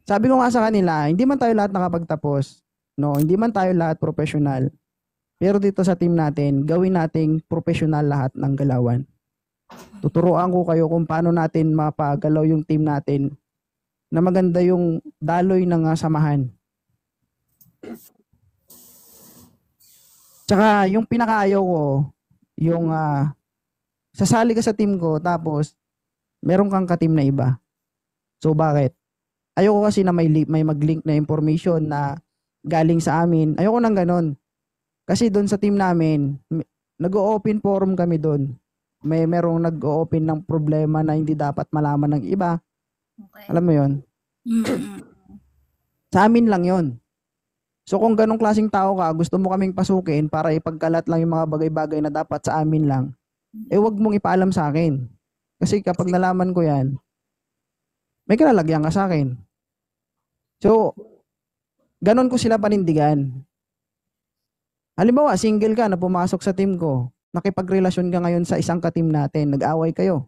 Sabi ko nga sa kanila, hindi man tayo lahat nakapagtapos. No, hindi man tayo lahat professional. Pero dito sa team natin, gawin nating professional lahat ng galawan. Tuturuan ko kayo kung paano natin mapagalaw yung team natin na maganda yung daloy ng samahan. Tsaka yung pinakaayaw ko, yung sasali ka sa team ko tapos meron kang ka-team na iba. So bakit? Ayoko kasi na may mag-link na information na galing sa amin. Ayoko nang ganon. Kasi doon sa team namin, nag-o-open forum kami doon. Merong nag-o-open ng problema na hindi dapat malaman ng iba. Okay. Alam mo yon? Sa amin lang yon. So kung ganong klaseng tao ka, gusto mo kaming pasukin para ipagkalat lang yung mga bagay-bagay na dapat sa amin lang, wag mong ipaalam sa akin. Kasi kapag nalaman ko yan, may kalalagyan ka sa akin. So, ganon ko sila panindigan. Halimbawa, single ka na pumasok sa team ko, nakipagrelasyon ka ngayon sa isang ka-team natin, nag-away kayo.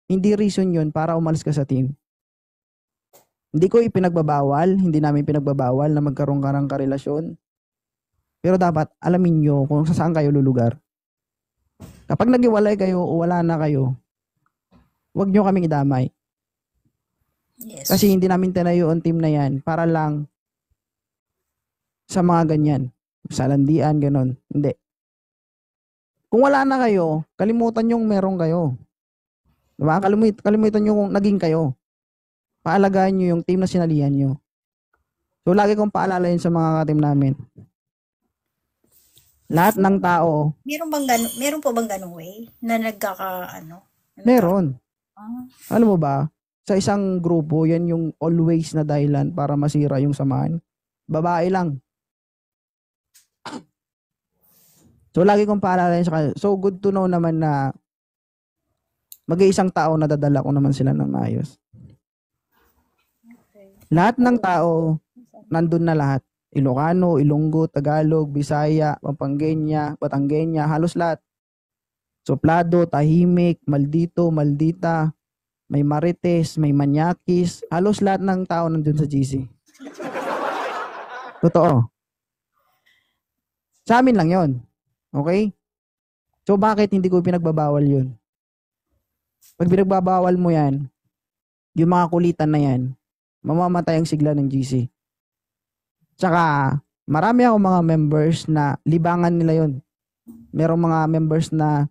Hindi reason yun para umalis ka sa team. Hindi ko ipinagbabawal, hindi namin pinagbabawal na magkaroon ka ng karelasyon. Pero dapat alamin nyo kung saan kayo lulugar. Kapag naghiwalay kayo o wala na kayo, huwag nyo kaming idamay. Yes. Kasi hindi namin tinayo ang team na yan para lang sa mga ganyan. Sa landian, ganon. Hindi. Kung wala na kayo, kalimutan yung meron kayo. Diba? Kalimutan nyo kung naging kayo. Paalagaan nyo yung team na sinalihan nyo. So, lagi kong paalala yun sa mga ka-team namin. Lahat ng tao. Meron po bang ganung way na Meron. Alam mo ba, sa isang grupo, yan yung always na dahilan para masira yung samahan. Babae lang. So, lagi kong paalala yun sa kanila. So, good to know naman na mag-iisang tao na dadala ko naman sila ng maayos. Lahat ng tao, nandun na lahat. Ilocano, Ilonggo, Tagalog, Bisaya, Pampangenya, Batanggenya, halos lahat. Suplado, tahimik, maldito, maldita, may marites, may manyakis, halos lahat ng tao nandun sa GC. Totoo. Sa amin lang yon. Okay? So bakit hindi ko pinagbabawal yun? Pag pinagbabawal mo yan, yung mga kulitan na yan, mamamatay ang sigla ng GC. Tsaka, marami akong mga members na libangan nila yon. Merong mga members na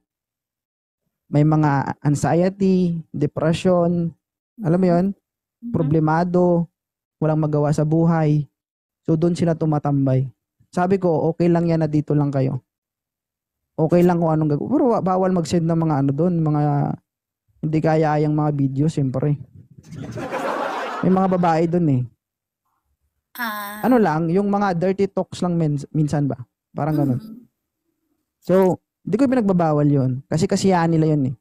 may mga anxiety, depression, alam mo yon, problemado, walang magawa sa buhay. So, doon sila tumatambay. Sabi ko, okay lang yan na dito lang kayo. Okay lang kung anong gagawin. Pero bawal mag-send ng mga doon, mga hindi kaya-ayang mga video, siyempre. May mga babae doon eh. Ano lang, yung mga dirty talks lang minsan ba? Parang ganun. So, hindi ko pinagbabawal yun. Kasi kasiyaan nila yun eh.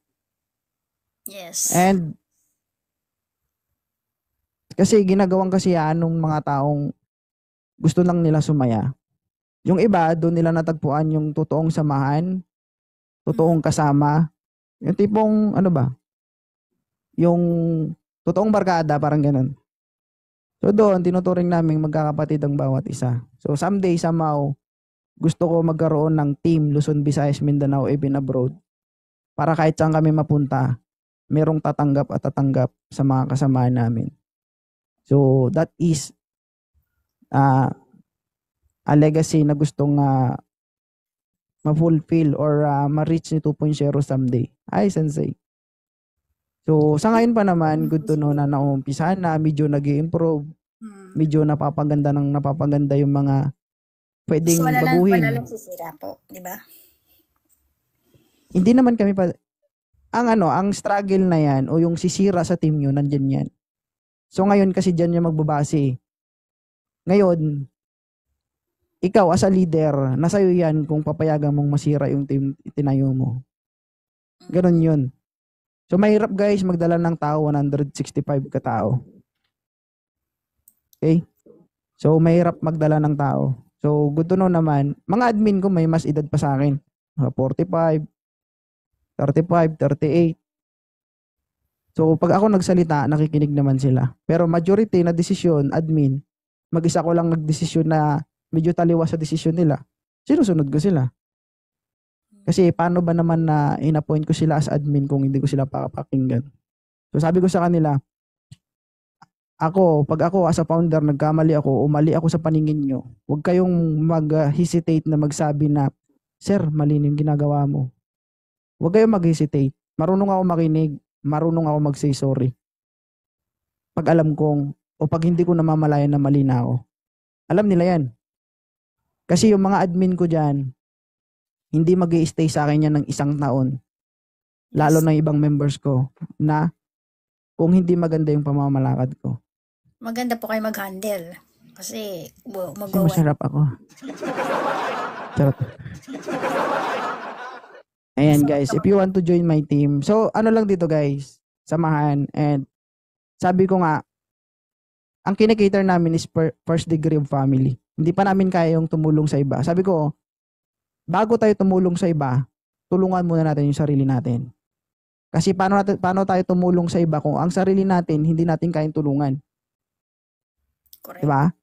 Yes. And, kasi ginagawang kasiyaan ng mga taong gusto lang nila sumaya. Yung iba, doon nila natagpuan yung totoong samahan, totoong kasama. Yung tipong, yung totoong barkada, parang ganun. So doon, tinuturing namin magkakapatid ang bawat isa. So someday, somehow, gusto ko magkaroon ng team Luzon, Visayas, Mindanao, even abroad. Para kahit saan kami mapunta, merong tatanggap at tatanggap sa mga kasama namin. So that is a legacy na gustong ma-fulfill or ma-reach ni 2.0 someday. Ay, Sensei. So, sa ngayon pa naman, good to know na naumpisahan na, medyo nag-i-improve, medyo napapaganda yung mga pwedeng baguhin. Wala lang sisira po, di ba? Hindi naman kami pa, ang struggle na yan, o yung sisira sa team nyo, nandyan yan. So, ngayon kasi dyan yung magbabase. Ngayon, ikaw as a leader, nasa'yo yan kung papayagan mong masira yung team itinayo mo. Ganon yun. So, mahirap guys magdala ng tao, 165 katao. Okay? So, mahirap magdala ng tao. So, good to know naman, mga admin ko may mas edad pa sa akin. 45, 35, 38. So, pag ako nagsalita, nakikinig naman sila. Pero majority na desisyon, admin, mag-isa ko lang nagdesisyon na medyo taliwas sa desisyon nila, sinusunod ko sila. Kasi paano ba naman na in-appoint ko sila as admin kung hindi ko sila papakinggan? So sabi ko sa kanila, pag ako as a founder, nagkamali ako, umali ako sa paningin nyo, huwag kayong mag-hesitate na magsabi na, sir, mali yung ginagawa mo. Huwag kayong mag-hesitate. Marunong ako makinig, marunong ako mag-say sorry. Pag alam kong, o pag hindi ko namamalayan na mali na ako. Alam nila yan. Kasi yung mga admin ko dyan, hindi mag-i-stay sa akin yan ng 1 taon. Lalo na ibang members ko na kung hindi maganda yung pamamalakad ko. Maganda po kayo mag-handle. Kasi Kasi masarap ako. Charot. Ayan guys, if you want to join my team. So ano lang dito guys, samahan. And sabi ko nga, ang kinikater namin is first degree of family. Hindi pa namin kaya yung tumulong sa iba. Sabi ko, bago tayo tumulong sa iba, tulungan muna natin yung sarili natin. Kasi paano tayo tumulong sa iba kung ang sarili natin, hindi natin kayang tulungan? Correct. Diba?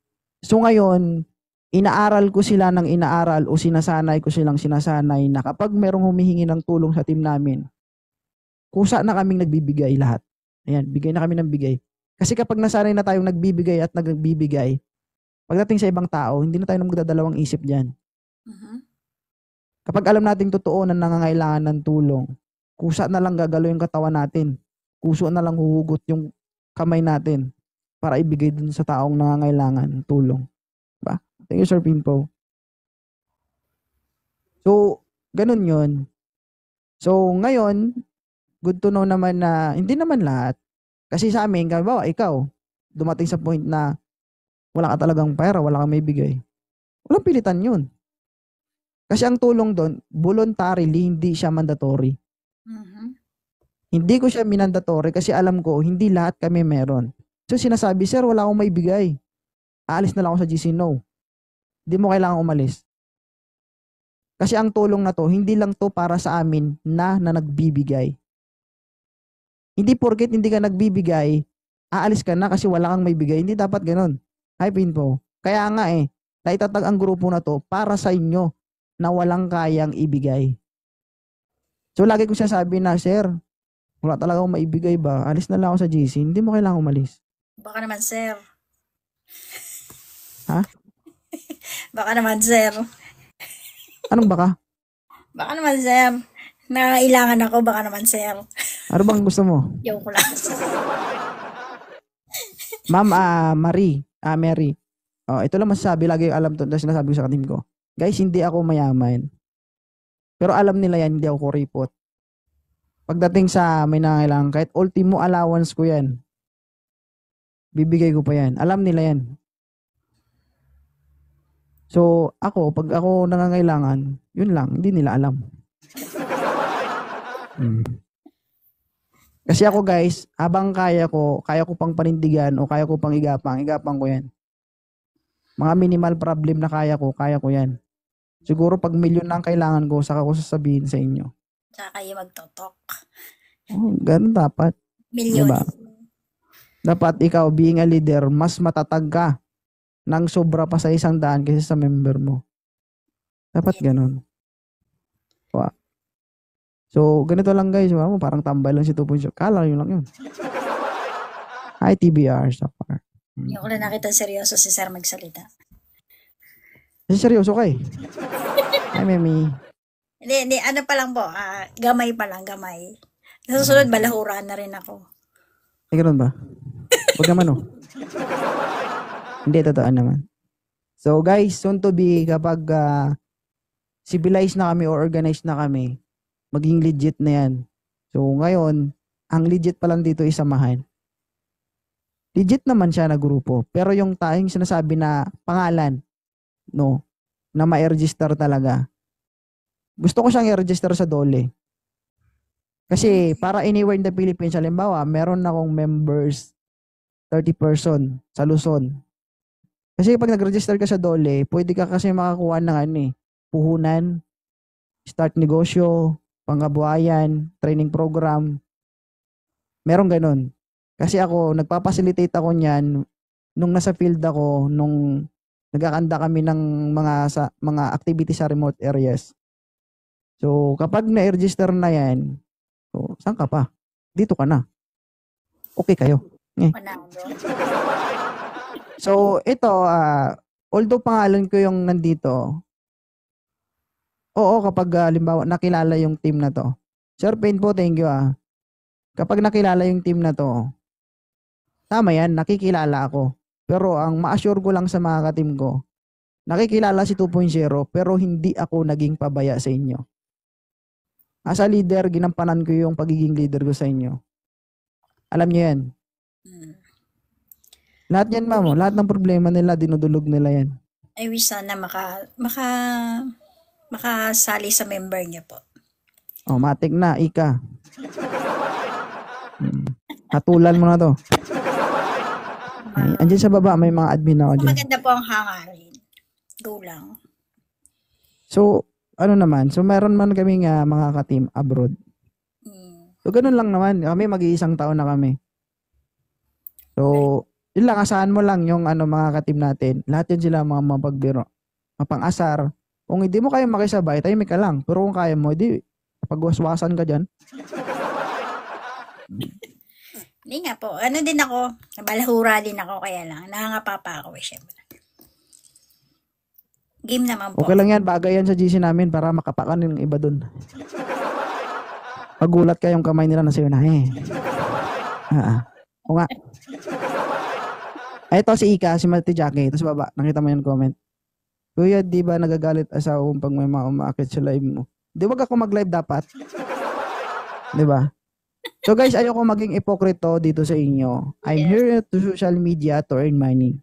So ngayon, inaaral ko sila ng inaaral o sinasanay ko silang sinasanay na kapag merong humihingi ng tulong sa team namin, kusa na kaming nagbibigay lahat. Ayan, bigay na kami ng bigay. Kasi kapag nasanay na tayong nagbibigay at nagbibigay, pagdating sa ibang tao, hindi na tayo magdadalawang isip dyan. Mhm. Kapag alam nating totoo na nangangailangan ng tulong, kusa na lang gagalo yung katawan natin. Kuso na lang huhugot yung kamay natin para ibigay dun sa taong nangangailangan ng tulong. Diba? Thank you, Sir Pinpo. So, ganun yun. So, ngayon, good to know naman na hindi naman lahat. Kasi sa amin, bawa ikaw, dumating sa point na wala ka talagang pera, wala kang may bigay. Walang pilitan yun. Kasi ang tulong doon, voluntarily, hindi siya mandatory. Mhm. Hindi ko siya minandatory kasi alam ko, hindi lahat kami meron. So sinasabi, sir, wala akong may bigay. Aalis na lang ako sa GC. No. Hindi mo kailangan umalis. Kasi ang tulong na to, hindi lang to para sa amin na nagbibigay. Hindi porket hindi ka nagbibigay, aalis ka na kasi wala kang may bigay. Hindi dapat ganun. Hi, Pinpo. Kaya nga naitatag ang grupo na to para sa inyo na walang kayang ibigay. So lagi ko sabi na, sir, wala talaga akong maibigay ba? Alis na lang ako sa GC. Hindi mo kailangang umalis. Baka naman, sir. Ha? Baka naman, sir. Anong baka? Baka naman, sir. Nangailangan ako, baka naman, sir. Ano bang gusto mo? Joke ko lang. Ma'am, Mary. Oh, ito lang masasabi, lagi alam to, sinasabi ko sa team ko. Guys, hindi ako mayaman. Pero alam nila yan, hindi ako kuripot. Pagdating sa may nangailangan, kahit ultimo allowance ko yan, bibigay ko pa yan. Alam nila yan. So, pag ako nangangailangan, yun lang, hindi nila alam. Kasi ako guys, habang kaya ko pang panindigan o kaya ko pang igapang ko yan. Mga minimal problem na kaya ko yan. Siguro pag milyon na ang kailangan ko, saka ko sasabihin sa inyo. Tsaka kayo magtotok. Oh, ganun dapat. Milyon. Diba? Dapat ikaw, being a leader, mas matatag ka ng sobra pa sa 100 kaysa sa member mo. Dapat ganun. Wow. So, ganito lang guys. Parang tambay lang si 2.0. Kala yun lang yun. Hi, TBR. So far. Yung ko lang nakita seryoso si sir magsalita. Kasi seryoso ka eh. Hi, Memi. Hindi, ano pa lang po, gamay pa lang, gamay. Nasusunod, balahuraan na rin ako. Ay, ganun ba? Huwag naman oh. Hindi, totoo naman. So guys, soon to be, kapag civilized na kami or organized na kami, maging legit na yan. So ngayon, ang legit pa lang dito is samahan. Legit naman siya na grupo. Pero yung tayong sinasabi na pangalan, no, na ma-register talaga. Gusto ko siyang i-register sa DOLE. Kasi para anywhere in the Philippines, halimbawa, meron akong members, 30 person sa Luzon. Kasi pag nag-register ka sa DOLE, pwede ka kasi makakuha ng puhunan, start negosyo, pangkabuhayan, training program. Meron ganun. Kasi ako, nagpapacilitate ako niyan nung nasa field ako, nung nagkakanda kami ng mga activity sa remote areas. So, kapag na-register na yan, so, saan ka pa? Dito ka na. Okay kayo. Panalo. So, ito, although pangalan ko yung nandito, oo, kapag halimbawa nakilala yung team na to. Sir Pain po, thank you Kapag nakilala yung team na to, tama yan, nakikilala ako. Pero ang ma-assure ko lang sa mga ka-team ko, nakikilala si 2.0 pero hindi ako naging pabaya sa inyo. As a leader, ginampanan ko yung pagiging leader ko sa inyo. Alam niyo yan. Lahat yan, ma'am. Lahat ng problema nila, dinudulog nila yan. I wish sana makasali sa member niya po. Oh, matik na, Ika. Hatulan mo na to. Andiyan sa baba, may mga admin ako dyan. Maganda po ang hangarin. Go lang. So, ano naman, so meron man kaming mga ka-team abroad. So, ganun lang naman. Kami mag-iisang taon na kami. So, yun lang, asahan mo lang yung mga ka-team natin. Lahat yun sila mga mapagbiro. Mapang-asar. Kung hindi mo kaya makisabay, tahimik ka lang. Pero kung kaya mo, di, pagwaswasan ka dyan. Hindi nga po. Ano din ako, nabalahura din ako, kaya lang. Nangangapa pa ako, syempre. Game naman po. Okay lang yan, bagay yan sa GC namin para makapakan yung iba dun. Pagulat ka yung kamay nila na sa'yo na O nga. Ito si Ika, si Mati Jackie. Ito sa baba, nakita mo yung comment. Kuya, di ba nagagalit asawa mo pag may mga umakit sa live mo? Di wag ako mag-live dapat. Di ba? So guys, ayoko maging ipokrito dito sa inyo. I'm here to social media to earn money.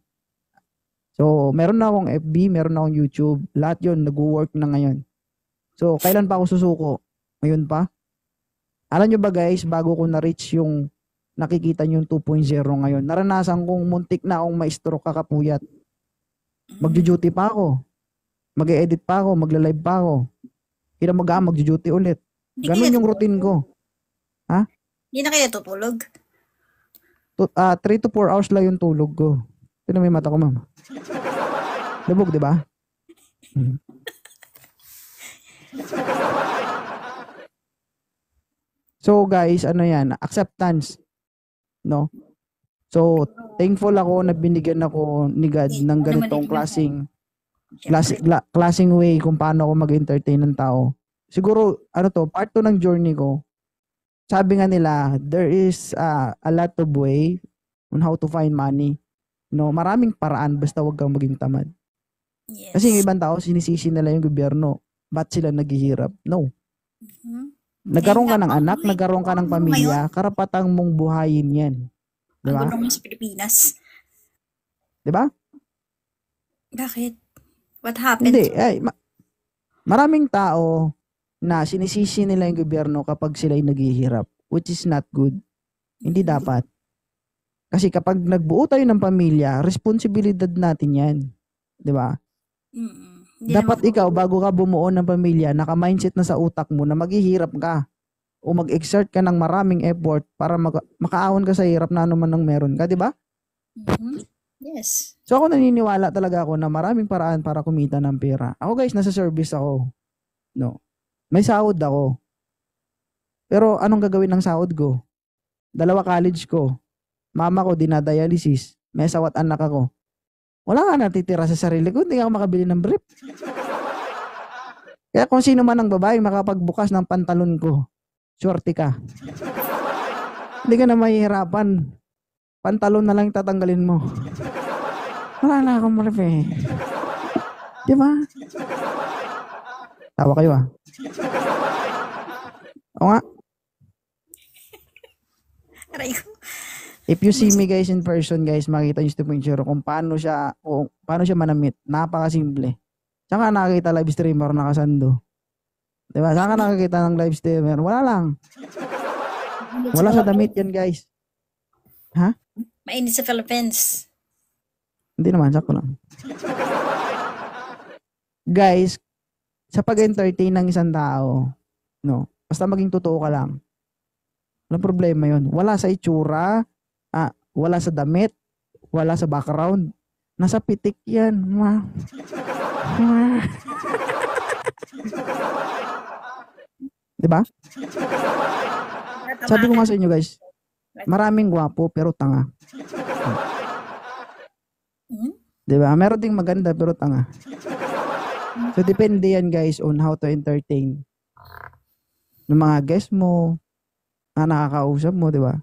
So, meron na akong FB, meron na akong YouTube. Lahat yun, nag-work na ngayon. So, kailan pa ako susuko? Ngayon pa? Alam nyo ba guys, bago ko na-reach yung nakikita nyo yung 2.0 ngayon, naranasan kong muntik na akong ma-stroke kakapuyat. Mag-duty pa ako. Mag-edit pa ako, magla-live pa ako. Kinamagaan, mag-duty ulit. Ganun yung routine ko. Ha? Hindi na kaya tutulog? 3 to 4 hours lang yung tulog ko. Tignan mo yung mata ko, ma'am. Lubog, di ba? So guys, ano yan? Acceptance. No? So, thankful ako na binigyan ako ni God ng ganitong klaseng way kung paano ako mag-entertain ng tao. Siguro, part 2 ng journey ko. Sabi nga nila, there is a lot of way on how to find money. No, maraming paraan basta wag kang maging tamad. Yes. Kasi yung ibang tao sinisisi nila yung gobyerno. Ba't sila naghihirap? No. Nagkaroon ka ng anak, nagkaroon ka ng pamilya, karapatang mong buhayin yan. Diba? Ang gulong sa Pilipinas. Diba? Bakit? What happened? Hindi. Maraming tao na sinisisi nila yung gobyerno kapag sila'y naghihirap, which is not good. Hindi dapat. Kasi kapag nagbuo tayo ng pamilya, responsibilidad natin yan. Di ba? Dapat ikaw, bago ka bumuo ng pamilya, naka-mindset na sa utak mo na maghihirap ka o mag-exert ka ng maraming effort para makaahon ka sa hirap na anuman nang meron ka, di ba? Yes. So ako naniniwala talaga ako na maraming paraan para kumita ng pera. Ako guys, nasa service ako. No. May sahod ako. Pero anong gagawin ng sahod ko? 2 college ko. Mama ko dinadialysis. May asawat anak ako. Wala nga natitira sa sarili ko. Hindi ako makabili ng brief. Kaya kung sino man ang babae makapagbukas ng pantalon ko, swerte ka. Hindi ka na mahihirapan. Pantalon na lang tatanggalin mo. Wala na akong brief eh. Di ba? Tawa kayo O nga. Aray ko. If you see me guys in person guys, makita yung 2.0 kung paano siya manamit. Napakasimple. Saan ka nakakita live streamer nakasando? Diba? Saan ka nakakita ng live streamer? Wala lang. Wala sa damit yan guys. Ha? Mainit sa Philippines. Hindi naman, sakto lang. Guys, sa pag-entertain ng isang tao, no, basta maging totoo ka lang. Walang problema yun. Wala sa itsura, wala sa damit, wala sa background. Nasa pitik yan. Diba? Sabi ko nga sa inyo guys, maraming gwapo pero tanga. Diba? Meron ding maganda pero tanga. So, depende yan guys on how to entertain ng mga guests mo, na nakakausap mo, diba?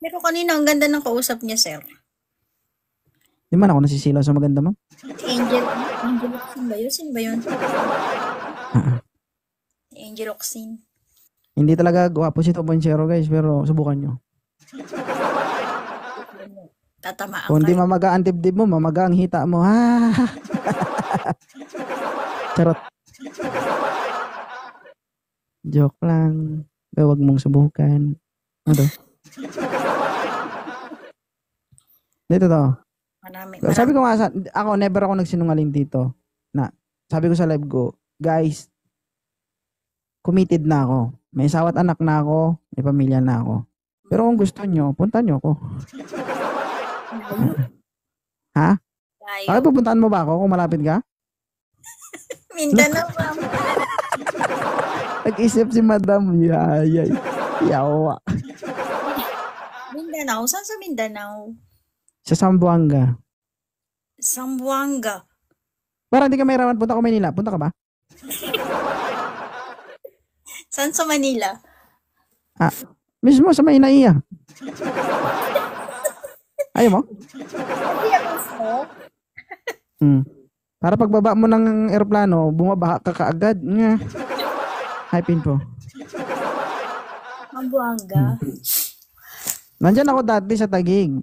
Pero kanina, ang ganda ng kausap niya, sir. Di man ako nasisilaw sa maganda, ma'am? Angel Oxin ba yun? Sino ba yun? Angel Oxin. Hindi talaga gwapo si 2.0 guys, pero subukan nyo. Tatamaan Kung di kayo. mamaga ang dibdib mo, mamaga ang hita mo. Ha! Charot. Joke lang. Huwag mong subukan. Ano? Dito to. Marami. Sabi ko nga, ako never ako nagsinungaling dito. Sabi ko sa live ko, guys, committed na ako. May asawa at anak na ako. May pamilya na ako. Pero kung gusto nyo, punta nyo ako. Ha? Bakit pupuntahan mo ba ako kung malapit ka? Mindanao, ma'am. Nag-isip si Madam. Yayay. Yawa. Mindanao? Saan sa Mindanao? Sa Zamboanga. Zamboanga. Para hindi ka mahirapan, punta ko Manila. Punta ka ba? Saan sa Manila? Mismo sa Maynaiya. Ayaw mo? Para pagbaba mo ng eroplano, bumabaha ka kaagad. Hypin po. Zamboanga. Nandyan ako dati sa Taguig.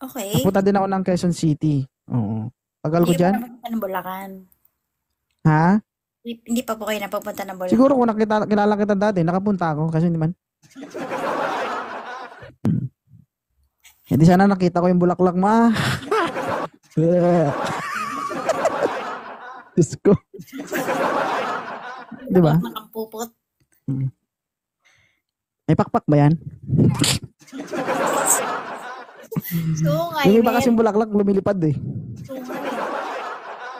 Okay. Napunta din ako ng Quezon City. Oo. Tagal ko Hindi dyan. pa napapunta ng Bulacan. Ha? Hindi pa po kayo napapunta ng Bulacan. Siguro kung kilala kita dati, nakapunta ako. Kasi hindi man. Hindi sana nakita ko yung bulaklak mo. Diyos ko. Diba? Nakampupot. May pakpak ba yan? Sungay. Yung iba kasing bulaklak lumilipad eh. Sungay.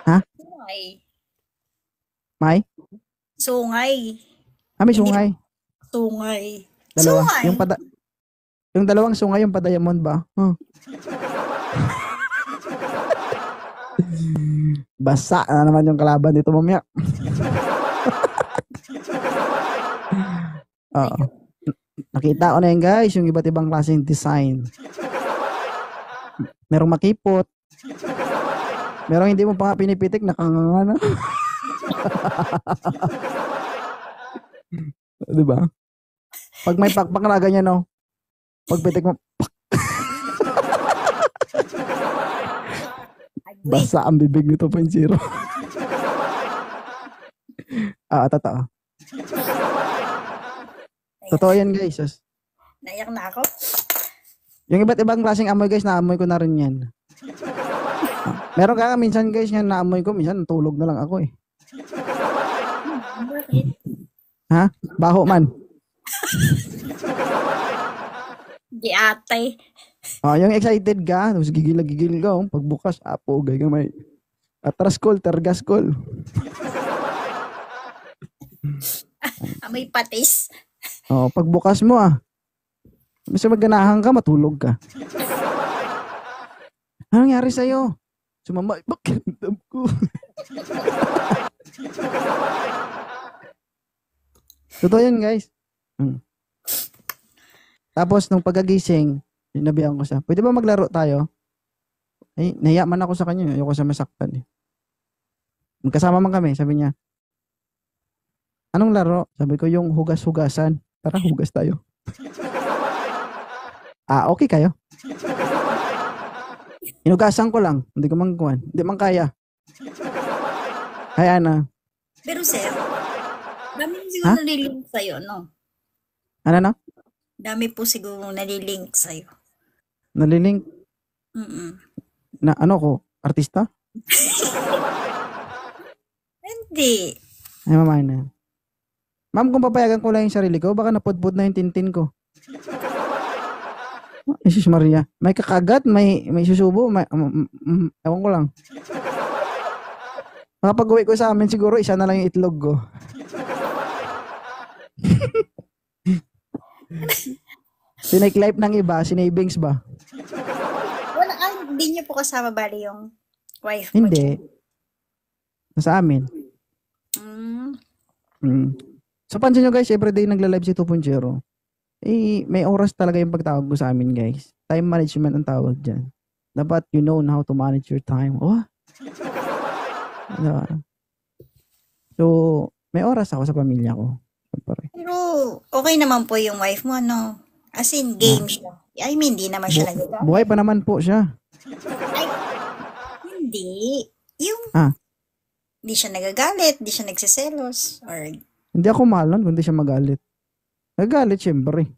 Ha? Sungay. May? Sungay. May sungay. Sungay. Dalawa. Sungay. Yung dalawang sungay, yung pa-diamond ba? Basa na naman yung kalaban dito mamaya. Oo. Nakita ko na yun guys, yung iba't ibang klaseng design. Merong makipot. Merong hindi mo pa nga pinipitik, nakanganga na. Diba? Pag may pakpak na ganyan, no? Pagpitik mo, basa ang bibig ni 2.0. Totoo. Totoo yan guys. Naiyak na ako. Yung iba't ibang klaseng amoy guys, naamoy ko na rin yan. Meron ka minsan guys yan naamoy ko, minsan tulog na lang ako eh. Bakit? Ha? Baho man. Di ate. Yung excited ka, tapos gigil ka, pagbukas, gay ka may atras call, tergas call. Amoy patis. Pagbukas mo Basta magganahan ka, matulog ka. Anong nangyari sa'yo? Sumama, bakit ko? Totoo yun, guys. Tapos, nung pagagising, sinabihan ko siya, pwede ba maglaro tayo? Ay, nahiya man ako sa kanya. Ayoko siya masaktan. Magkasama man kami, sabi niya. Anong laro? Sabi ko, yung hugas-hugasan. Tara, hugas tayo. Okay kayo? Inugasan ko lang. Hindi ko mangkuhan. Hindi man kaya. Hayaan na. Pero sir, dami siguro nalilink sa'yo, no? Ano na? Dami po siguro nalilink sa'yo. Nalilink? Na ano ko? Artista? Hindi. Ay, mamaya na. Ma'am, kung papayagan ko lang yung sarili ko, baka napudpud na yung tintin ko. Jesus Maria. May kakagat, may susubo, ewan ko lang. Makapag-uwi ko sa amin, siguro isa na lang yung itlog ko. Sinake life ng iba, sinavings ba? Wala, hindi niyo po kasama bali yung wife mo Hindi. Sa amin. So, pansin nyo guys, everyday nagla-live si 2.0. May oras talaga yung pagtawag ko sa amin guys. Time management ang tawag dyan. Dapat you know how to manage your time. Oh. Diba? So, may oras ako sa pamilya ko. Pero, okay naman po yung wife mo, no? As in, game siya. I mean, hindi naman siya nagagalit. Buhay pa naman po siya. Ay, hindi. Yung, Ah. hindi siya nagagalit, hindi siya nagsiselos, or... Hindi ako mahal nun, kundi siya magalit. Nagalit, syempre.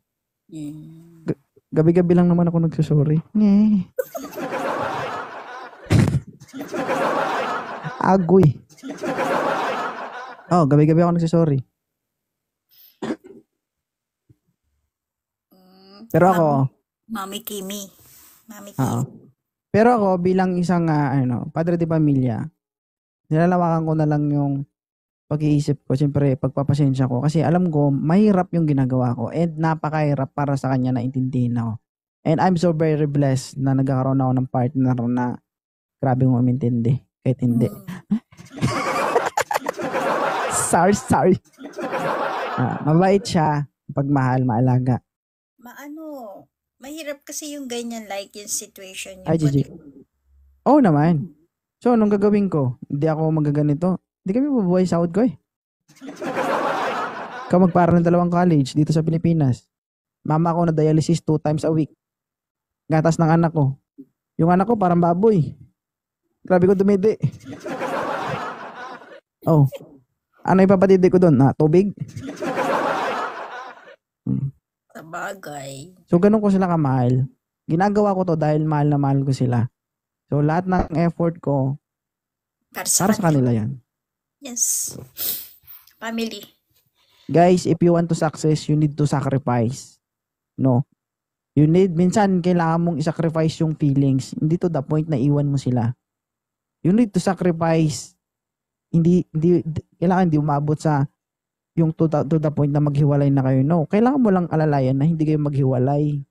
Gabi-gabi lang naman ako nagsasorry. Agoy. Oh, gabi-gabi ako nagsasorry. Pero ako, Mami Kimi. Pero ako bilang isang padre de pamilya, nilalawakan ko na lang yung pag-iisip ko, siyempre pagpapasensya ko kasi alam ko mahirap yung ginagawa ko and napakahirap para sa kanya na intindihin ako. And I'm so very blessed na nagkakaroon ako ng partner na grabe mo umintindi kahit hindi. Sorry. Mabait siya, pagmahal, maalaga. Mahirap kasi yung ganyan, like yung situation. Ay, Gigi. Oo naman. So, anong gagawin ko? Hindi ako magaganito. Hindi kami mabubuhay sa sahod ko eh. Ikaw magparal ng 2 college dito sa Pilipinas. Mama ko na dialysis 2 times a week. Gatas ng anak ko. Yung anak ko parang baboy. Grabe ko dumidi. Oh. Ano ipapatidi ko doon? Tubig? Sabagay. So, ganun ko sila kamahal. Ginagawa ko to dahil mahal na mahal ko sila. So, lahat ng effort ko, para sa kanila yan. Yes. Family. Guys, if you want to success, you need to sacrifice. No? Minsan, kailangan mong isacrifice yung feelings. Hindi to the point na iwan mo sila. You need to sacrifice. Kailangan hindi umabot sa yung to the point na maghiwalay na kayo. No, kailangan mo lang alalayan na hindi kayo maghiwalay.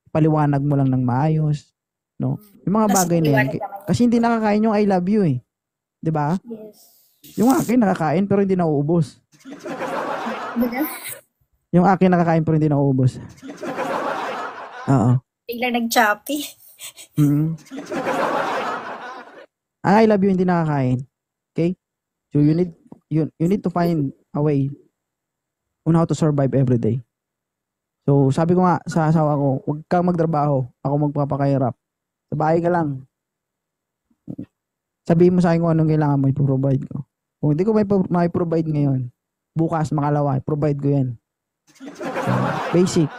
Paliwanag mo lang ng maayos. No? Yung mga bagay na yan. Kasi hindi nakakain yung I love you eh. 'Di ba? Yes. Yung akin nakakain pero hindi nauubos. Yung akin nakakain pero hindi nauubos. Oo. Biglang nag-choppy. Ang I love you hindi nakakain. Okay? So you need to find a way on how to survive every day. So, sabi ko nga sa asawa ko, huwag kang magtrabaho. Ako magpapakahirap. Sa bahay ka lang. Sabihin mo sa akin kung anong kailangan mo, i-provide ko. Kung hindi ko may provide ngayon, bukas, makalawa, i-provide ko yan. Basic.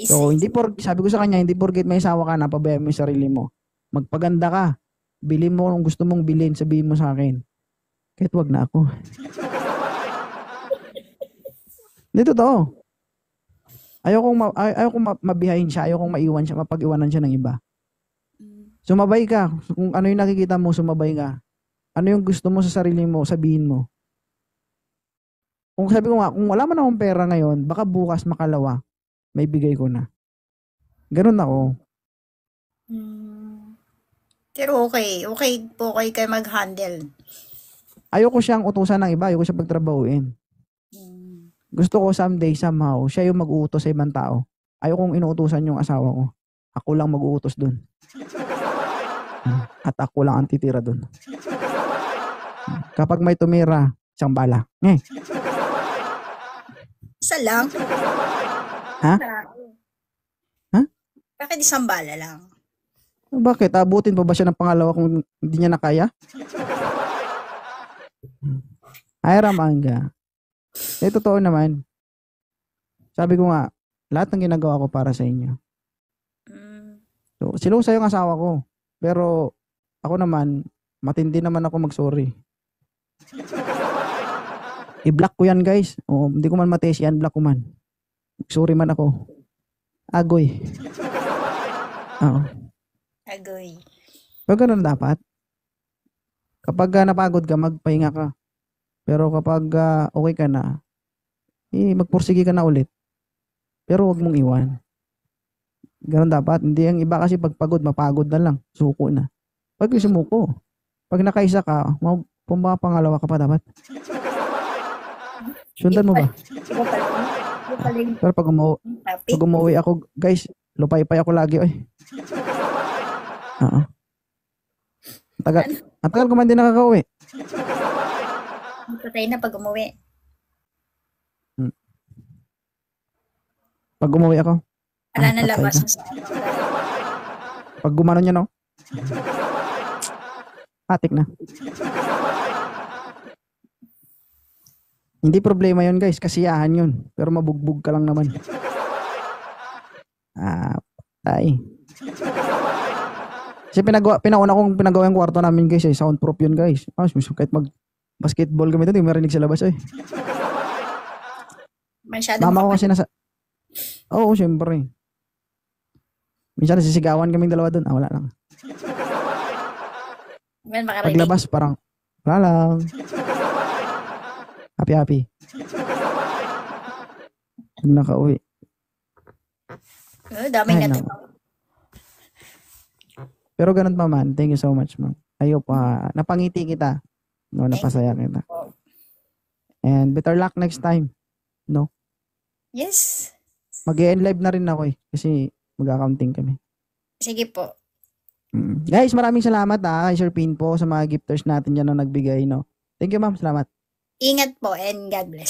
So, sabi ko sa kanya, hindi porket may asawa ka na, pabayaan mo yung sarili mo. Magpaganda ka. Bilhin mo kung gusto mong bilhin, sabihin mo sa akin. Kahit wag na ako. Hindi totoo. Ayokong mabihayin siya, ayokong maiwan siya, mapag-iwanan siya ng iba. Sumabay ka. Kung ano yung nakikita mo, sumabay ka. Ano yung gusto mo sa sarili mo, sabihin mo. Kung sabi ko nga, kung wala man akong pera ngayon, baka bukas makalawa, may bigay ko na. Ganun ako. Pero okay. Okay po kayo mag-handle. Ayoko siyang utusan ng iba, ayoko siya pagtrabahuin. Gusto ko someday, somehow, siya yung mag-uutos sa ibang tao. Ayokong inuutusan yung asawa ko. Ako lang mag-uutos dun. At ako lang ang titira dun. Kapag may tumira, isang bala. Isa lang? Ha? Ha? Bakit isang bala lang? Bakit? Abutin pa ba siya ng pangalawa kung hindi niya nakaya? Ay, Ramanga. Totoo naman. Sabi ko nga, lahat ng ginagawa ko para sa inyo. So, silusa yung asawa ko. Pero, ako naman, matindi naman ako mag-sorry. I-block ko yan, guys. O, hindi ko man matest yan, block ko man. Sorry man ako. Agoy. Oo. Agoy. Pero ganun dapat. Kapag napagod ka, magpahinga ka. Pero kapag okay ka na, magpursige ka na ulit. Pero wag mong iwan. Ganun dapat. Hindi ang iba kasi pag pagod, mapagod na lang. Suko na. Pag sumuko, pag nakaisa ka, pumapangalawa ka pa dapat. Sundan mo ba? Iba pala. Iba pala yung Pero pag topic. umuwi ako, guys, lupay-pay ako lagi, oy. Oo. Ang tagal ko man din nakakauwi. Patay na pag umuwi. Pag umuwi ako, Wala na patay labas na. mo sa ano. Pag gumano niya, no? Atik na. Hindi problema yun, guys. Kasiyahan yun. Pero mabugbog ka lang naman. Patay. Kasi pinauna kong pinagawa yung kwarto namin, guys. Soundproof yun, guys. Kahit mag-basketball kami doon, hindi marinig sa labas, eh. Masyadong Mama ko kasi nasa... Oo, syempre. Minsan nasisigawan kaming dalawa doon. Wala lang. man makarinig. Paglabas, parang, wala lang. Happy. Pag nakauwi. Daming Ay, natutuwa. Pero ganun pa man. Thank you so much, ma'am. Ayaw pa. Napangiti kita. No, napasaya kita. And better luck next time. No? Yes. Mag-e-end live na rin ako eh. Kasi mag-accounting kami. Sige po. Guys, maraming salamat kay Sir Pin po sa mga gifters natin dyan na nagbigay, no? Thank you, ma'am. Salamat. Ingat po and God bless.